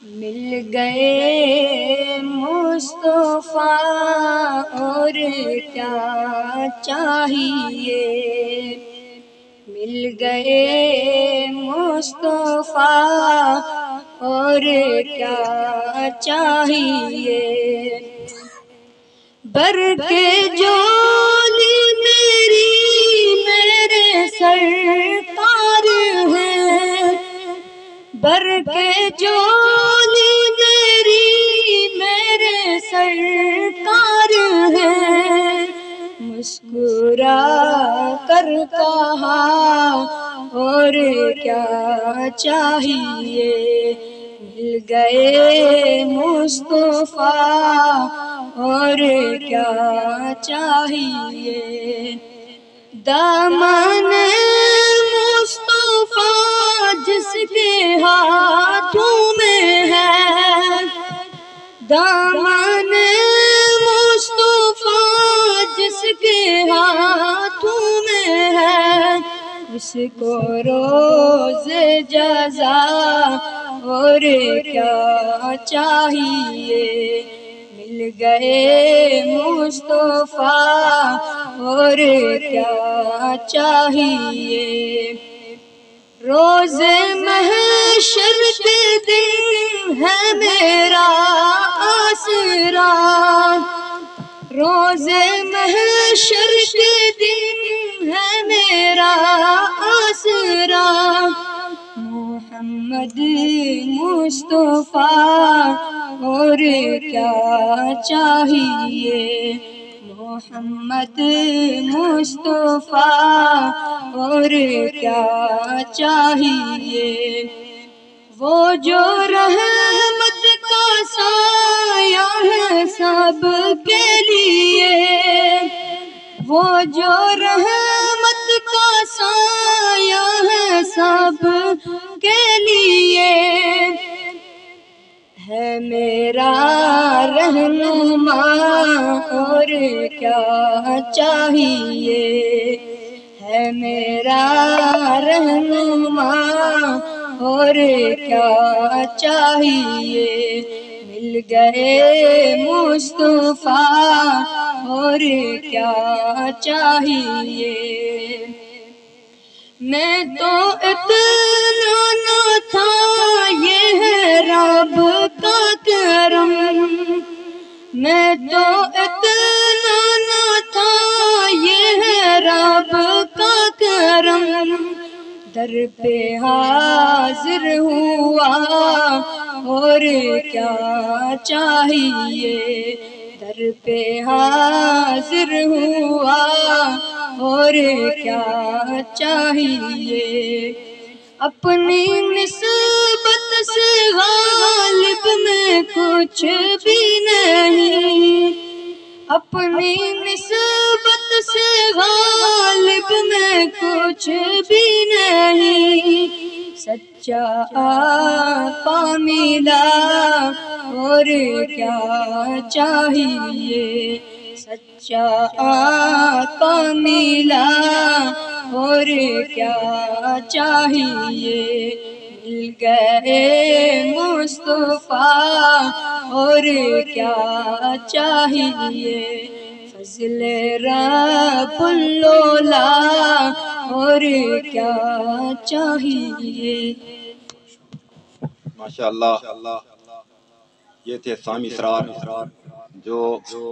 مل گئے مصطفیٰ اور کیا چاہیے، مل گئے مصطفیٰ اور کیا چاہیے، بر کے جولی میری میرے سرکار ہے، بر کے جولی میری میرے سرکار ہے، مسکرا کر کہا اور کیا چاہیے، مل گئے مصطفیٰ اور کیا چاہیے، دامن مصطفیٰ جس کے ہاتھوں میں ہے، دامن مصطفیٰ جس کے ہاتھوں میں ہے، اس کو روز جزا اور کیا چاہیے، مل گئے مصطفیٰ اور کیا چاہیے، روز محشر کے دن ہے میرا آسرا، روز محشر کے دن ہے میرا آسرا، محمد مصطفیٰ اور کیا چاہیے، محمد مصطفیٰ اور کیا چاہیے، وہ جو رحمت کا سایہ ہے سب کے لیے، وہ جو رحمت کا سایہ ہے سب کے لیے، ہے میرا رہنما اور کیا چاہیے، ہے میرا رہنما اور کیا چاہیے، مل گئے مصطفیٰ اور کیا چاہیے، میں تو اتنا نہ تھا یہ ہے رب کا کرم، میں تو اتنا نہ تھا یہ ہے رب کا کرم، در پہ حاضر ہوا اور کیا چاہیے، در پہ حاضر ہوا اور کیا چاہیے، اپنی نسبت سے غالب میں کچھ بھی نہیں، اپنی نسبت سے غالب میں کچھ بھی نہیں، سچا آقا ملا اور کیا چاہیے، سچا آقا ملا اور کیا چاہیے، مل گئے مصطفیٰ اور کیا چاہیے، فضل رب اللولا اور کیا چاہیے۔ ماشاءاللہ، یہ تھے سامی اسرار جو